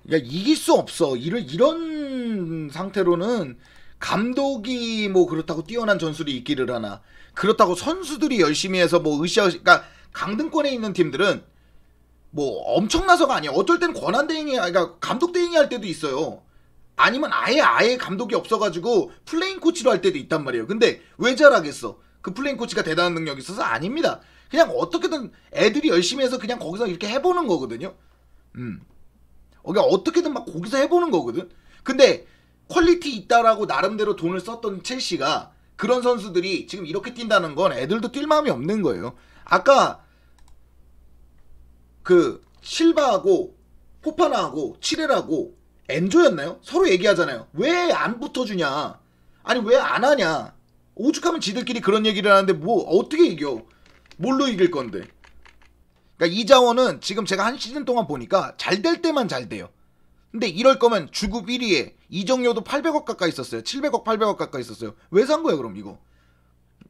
그러니까 이길 수 없어. 이런 상태로는 감독이 뭐 그렇다고 뛰어난 전술이 있기를 하나, 그렇다고 선수들이 열심히 해서 뭐 그러니까 강등권에 있는 팀들은 뭐 엄청나서가 아니야. 어떨 땐 권한 대행이, 그러니까 감독 대행이 할 때도 있어요. 아니면 아예 감독이 없어가지고 플레인 코치로 할 때도 있단 말이에요. 근데 왜 잘하겠어? 그 플레인 코치가 대단한 능력이 있어서? 아닙니다. 그냥 어떻게든 애들이 열심히 해서 그냥 거기서 이렇게 해보는 거거든요. 그러니까 어떻게든 막 거기서 해보는 거거든. 근데 퀄리티 있다라고 나름대로 돈을 썼던 첼시가, 그런 선수들이 지금 이렇게 뛴다는 건 애들도 뛸 마음이 없는 거예요. 아까 그 실바하고 포파나하고 치레라고 엔조였나요? 서로 얘기하잖아요. 왜 안 붙어주냐? 아니 왜 안 하냐? 오죽하면 지들끼리 그런 얘기를 하는데 뭐 어떻게 이겨? 뭘로 이길 건데? 그러니까 이자원은 지금 제가 한 시즌 동안 보니까 잘 될 때만 잘 돼요. 근데 이럴 거면 주급 1위에 이정료도 800억 가까이 있었어요. 700억 800억 가까이 있었어요. 왜 산 거예요 그럼 이거?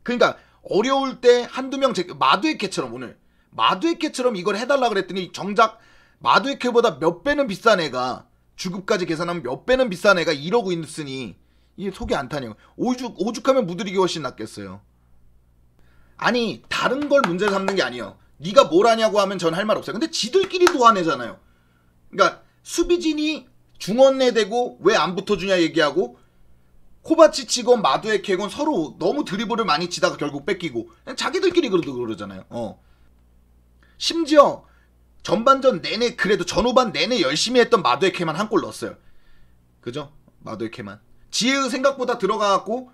그러니까 어려울 때 한두 명, 마두에케처럼, 오늘 마두에케처럼 이걸 해달라 그랬더니 정작 마두에케보다 몇 배는 비싼 애가, 주급까지 계산하면 몇 배는 비싼 애가 이러고 있으니 이게 속이 안 타네요. 오죽하면 무드리기 훨씬 낫겠어요. 아니 다른 걸 문제 삼는 게 아니에요. 네가 뭘 하냐고 하면 전 할 말 없어요. 근데 지들끼리 도와내잖아요. 그러니까 수비진이 중원내 대고 왜 안 붙어주냐 얘기하고, 코바치치건 마두에케건 서로 너무 드리블을 많이 치다가 결국 뺏기고, 그냥 자기들끼리 그러잖아요. 심지어 전반전 내내, 그래도 전후반 내내 열심히 했던 마두에케만 한 골 넣었어요. 그죠? 마두에케만 지혜의 생각보다 들어가갖고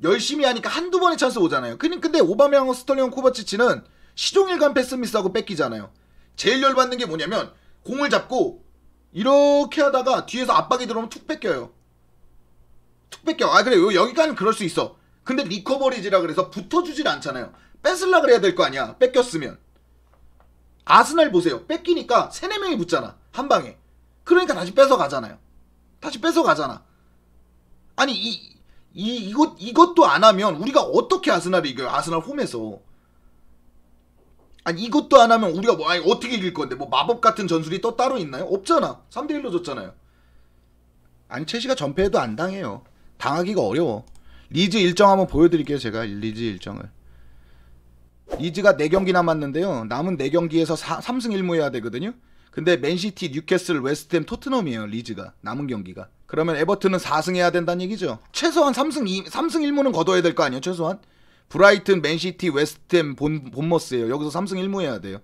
열심히 하니까 한두 번의 찬스 오잖아요. 근데 오바메양과 스털링, 코바치치는 시종일관 패스미스하고 뺏기잖아요. 제일 열받는 게 뭐냐면 공을 잡고 이렇게 하다가 뒤에서 압박이 들어오면 툭 뺏겨요. 툭 뺏겨. 아 그래 여기까지는 그럴 수 있어. 근데 리커버리지라 그래서 붙어주질 않잖아요. 뺏으려 그래야 될 거 아니야. 뺏겼으면. 아스날 보세요. 뺏기니까 3-4명이 붙잖아. 한 방에. 그러니까 다시 뺏어가잖아요. 다시 뺏어가잖아. 아니 이것도 안 하면 우리가 어떻게 아스날을 이겨요? 아스날 홈에서. 아니 이것도 안 하면 우리가 뭐, 아니 어떻게 이길 건데? 뭐 마법 같은 전술이 또 따로 있나요? 없잖아. 3대1로 졌잖아요. 아니 첼시가 전패해도 안 당해요. 당하기가 어려워. 리즈 일정 한번 보여드릴게요. 제가 리즈 일정을. 리즈가 4경기 남았는데요. 남은 4경기에서 3승 1무 해야 되거든요. 근데 맨시티, 뉴캐슬, 웨스트햄, 토트넘이에요. 리즈가 남은 경기가. 그러면 에버튼은 4승 해야 된다는 얘기죠. 최소한 3승 1무는 거둬야 될 거 아니에요. 최소한. 브라이튼, 맨시티, 웨스트햄, 본머스예요. 여기서 3승 1무 해야 돼요.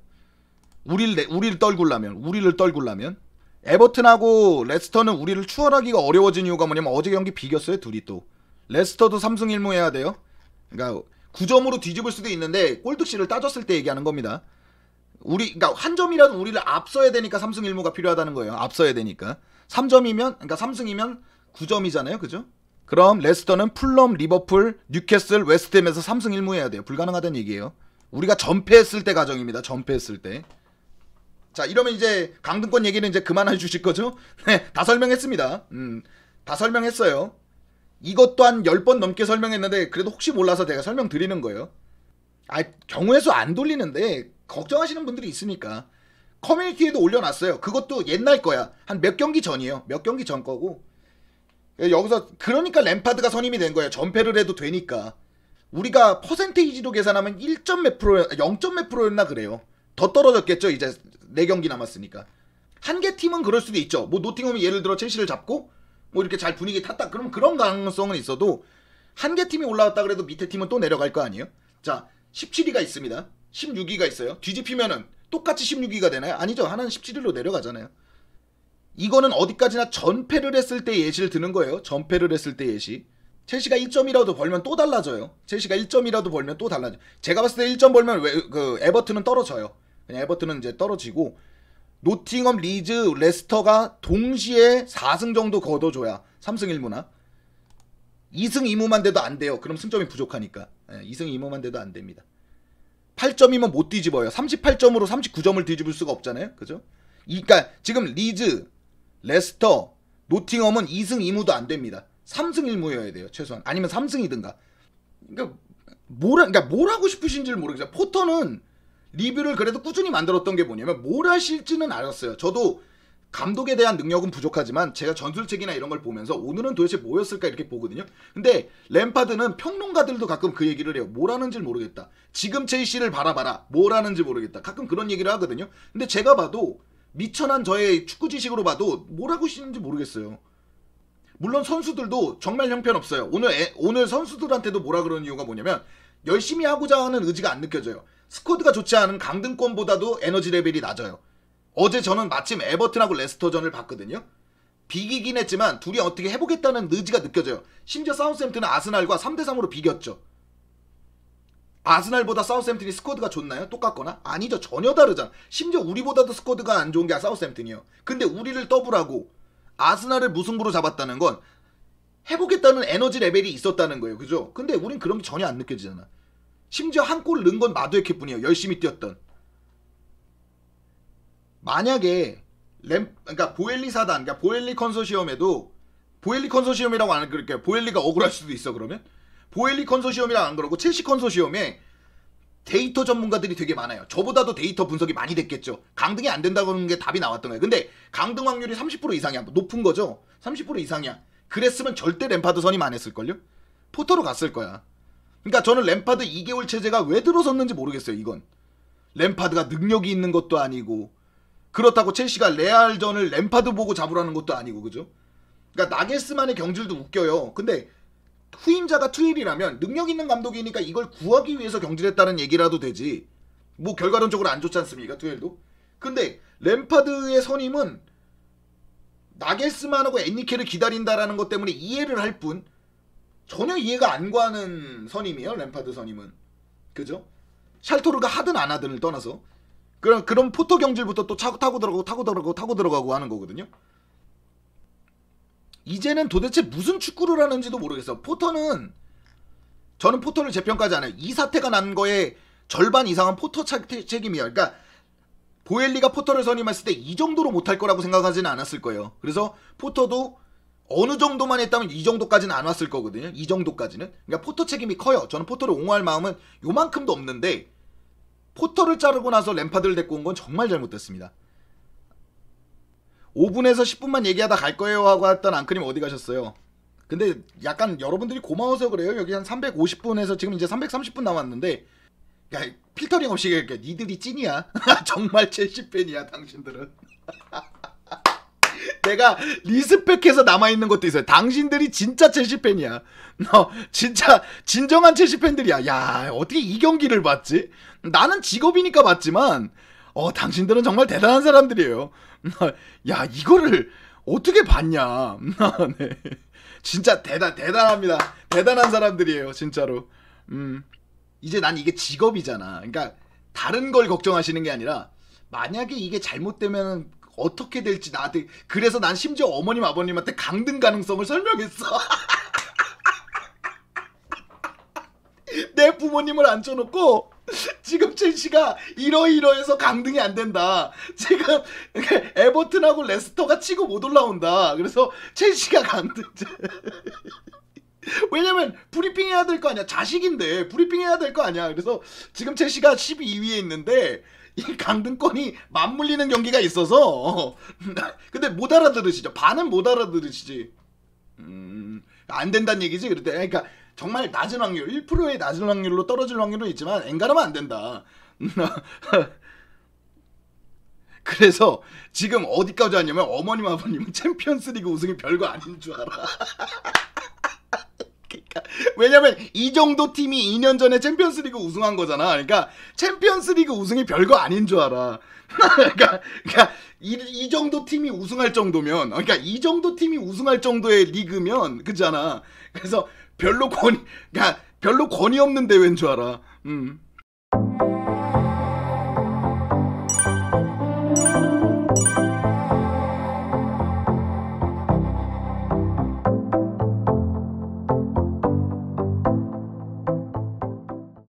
우리를 떨굴라면. 에버튼하고 레스터는 우리를 추월하기가 어려워진 이유가 뭐냐면 어제 경기 비겼어요. 둘이 또. 레스터도 3승 1무 해야 돼요. 그러니까 9점으로 뒤집을 수도 있는데 골득실을 따졌을 때 얘기하는 겁니다. 그러니까 한 점이라도 우리를 앞서야 되니까 3승 1무가 필요하다는 거예요. 앞서야 되니까. 3점이면, 그러니까 3승이면 9점이잖아요. 그죠? 그럼 레스터는 풀럼, 리버풀, 뉴캐슬, 웨스트햄에서 3승 1무 해야 돼요. 불가능하다는 얘기예요. 우리가 전패했을 때 가정입니다. 전패했을 때. 자, 이러면 이제 강등권 얘기는 이제 그만해 주실 거죠? 네, 다 설명했습니다. 다 설명했어요. 이것도 한 10번 넘게 설명했는데 그래도 혹시 몰라서 제가 설명드리는 거예요. 경우의 수 안 돌리는데 걱정하시는 분들이 있으니까 커뮤니티에도 올려놨어요. 그것도 옛날 거야. 한 몇 경기 전이에요. 몇 경기 전 거고. 여기서 그러니까 램파드가 선임이 된 거예요. 전패를 해도 되니까. 우리가 퍼센테이지로 계산하면 1점 몇 프로, 0점 몇 프로였나 그래요. 더 떨어졌겠죠. 이제 4경기 남았으니까. 한 개 팀은 그럴 수도 있죠. 뭐 노팅엄이 예를 들어 첼시를 잡고 뭐 이렇게 잘 분위기 탔다. 그럼 그런 가능성은 있어도 한 개 팀이 올라왔다 그래도 밑에 팀은 또 내려갈 거 아니에요? 자, 17위가 있습니다. 16위가 있어요. 뒤집히면은 똑같이 16위가 되나요? 아니죠. 하나는 17위로 내려가잖아요. 이거는 어디까지나 전패를 했을 때 예시를 드는 거예요. 전패를 했을 때 예시. 첼시가 1점이라도 벌면 또 달라져요. 첼시가 1점이라도 벌면 또 달라져요. 제가 봤을 때 1점 벌면 에버튼은 떨어져요. 그냥 에버튼은 이제 떨어지고, 노팅엄, 리즈, 레스터가 동시에 4승 정도 거둬줘야 3승 1무나 2승 2무만 돼도 안 돼요. 그럼 승점이 부족하니까. 2승 2무만 돼도 안 됩니다. 8점이면 못 뒤집어요. 38점으로 39점을 뒤집을 수가 없잖아요. 그죠? 그러니까 지금 리즈, 레스터, 노팅엄은 2승 2무도 안 됩니다. 3승 1무여야 돼요. 최소한. 아니면 3승이든가. 그러니까 뭘 하고 싶으신지를 모르겠어요. 포터는 리뷰를 그래도 꾸준히 만들었던 게 뭐냐면 뭘 하실지는 알았어요. 저도 감독에 대한 능력은 부족하지만 제가 전술책이나 이런 걸 보면서 오늘은 도대체 뭐였을까 이렇게 보거든요. 근데 램파드는 평론가들도 가끔 그 얘기를 해요. 뭐라는지 모르겠다. 지금 첼시를 바라봐라. 뭐라는지 모르겠다. 가끔 그런 얘기를 하거든요. 근데 제가 봐도 미천한 저의 축구 지식으로 봐도 뭐라고 하시는지 모르겠어요. 물론 선수들도 정말 형편없어요. 오늘 선수들한테도 뭐라 그러는 이유가 뭐냐면 열심히 하고자 하는 의지가 안 느껴져요. 스쿼드가 좋지 않은 강등권보다도 에너지 레벨이 낮아요. 어제 저는 마침 에버튼하고 레스터전을 봤거든요. 비기긴 했지만 둘이 어떻게 해보겠다는 의지가 느껴져요. 심지어 사우스햄튼은 아스날과 3대3으로 비겼죠. 아스날보다 사우스햄튼이 스쿼드가 좋나요? 똑같거나? 아니죠. 전혀 다르잖아. 심지어 우리보다도 스쿼드가 안 좋은 게 사우스햄튼이에요. 근데 우리를 더블하고 아스날을 무승부로 잡았다는 건 해보겠다는 에너지 레벨이 있었다는 거예요. 그죠? 근데 우린 그런 게 전혀 안 느껴지잖아. 심지어 한 골 넣은 건 마두에케뿐이에요. 열심히 뛰었던. 만약에 그러니까 보엘리 사단, 그러니까 보엘리 컨소시엄에도 보엘리 컨소시엄이라고 안 그럴게요. 보엘리가 억울할 수도 있어. 그러면 보엘리 컨소시엄이라고 안 그러고 첼시 컨소시엄에 데이터 전문가들이 되게 많아요. 저보다도 데이터 분석이 많이 됐겠죠. 강등이 안 된다고 하는 게 답이 나왔던 거예요. 근데 강등 확률이 30% 이상이야. 높은 거죠. 30% 이상이야. 그랬으면 절대 램파드 선임 안 했을걸요? 포터로 갔을 거야. 그러니까 저는 램파드 2개월 체제가 왜 들어섰는지 모르겠어요. 이건 램파드가 능력이 있는 것도 아니고 그렇다고 첼시가 레알전을 램파드 보고 잡으라는 것도 아니고, 그죠? 그러니까 나겔스만의 경질도 웃겨요. 근데 후임자가 투일이라면 능력 있는 감독이니까 이걸 구하기 위해서 경질했다는 얘기라도 되지. 뭐 결과론적으로 안 좋지 않습니까, 투일도? 근데 램파드의 선임은 나겔스만하고 엔리케를 기다린다라는 것 때문에 이해를 할 뿐 전혀 이해가 안 가는 선임이에요. 램파드 선임은. 그죠? 샬토르가 하든 안 하든을 떠나서 그럼 포터 경질부터 또 타고 들어가고 하는 거거든요. 이제는 도대체 무슨 축구를 하는지도 모르겠어. 저는 포터를 재평가하지 않아요. 이 사태가 난 거에 절반 이상은 포터 책임이에요. 그러니까 보엘리가 포터를 선임했을 때 이 정도로 못할 거라고 생각하지는 않았을 거예요. 그래서 포터도 어느 정도만 했다면 이 정도까지는 안 왔을 거거든요. 이 정도까지는. 그러니까 포터 책임이 커요. 저는 포터를 옹호할 마음은 요만큼도 없는데 포터를 자르고 나서 램파드를 데리고 온 건 정말 잘못됐습니다. 5분에서 10분만 얘기하다 갈 거예요 하고 했던 앙크님 어디 가셨어요? 근데 약간 여러분들이 고마워서 그래요. 여기 한 350분에서 지금 이제 330분 남았는데 야, 필터링 없이 그러니까 니들이 찐이야. 정말 첼시 팬이야 당신들은. 내가 리스펙해서 남아있는 것도 있어요. 당신들이 진짜 첼시 팬이야. 진짜 진정한 첼시 팬들이야. 야, 어떻게 이 경기를 봤지? 나는 직업이니까 봤지만 당신들은 정말 대단한 사람들이에요. 야, 이거를 어떻게 봤냐. 네. 진짜 대단합니다. 대단한 사람들이에요. 진짜로. 이제 난 이게 직업이잖아. 그러니까 다른 걸 걱정하시는 게 아니라 만약에 이게 잘못되면 어떻게 될지 나한테. 그래서 난 심지어 어머님 아버님한테 강등 가능성을 설명했어. 내 부모님을 앉혀놓고 지금 첼시가 이러이러해서 강등이 안 된다. 지금 에버튼하고 레스터가 치고 못 올라온다. 그래서 첼시가 강등. 왜냐면 브리핑 해야 될 거 아니야. 자식인데 브리핑 해야 될 거 아니야. 그래서 지금 첼시가 12위에 있는데 이 강등권이 맞물리는 경기가 있어서 근데 못 알아들으시죠. 반은 못 알아들으시지. 안 된다는 얘기지. 그러니까 정말 낮은 확률 1%의 낮은 확률로 떨어질 확률은 있지만 엔간하면 안 된다. 그래서 지금 어디까지 왔냐면 어머님 아버님은 챔피언스리그 우승이 별거 아닌 줄 알아. 그러니까 왜냐면 이 정도 팀이 2년 전에 챔피언스리그 우승한 거잖아. 그러니까 챔피언스리그 우승이 별거 아닌 줄 알아. 그러니까 이 정도 팀이 우승할 정도면, 그러니까 이 정도 팀이 우승할 정도의 리그면 그잖아. 그래서 별로 권위 없는 대회인 줄 알아.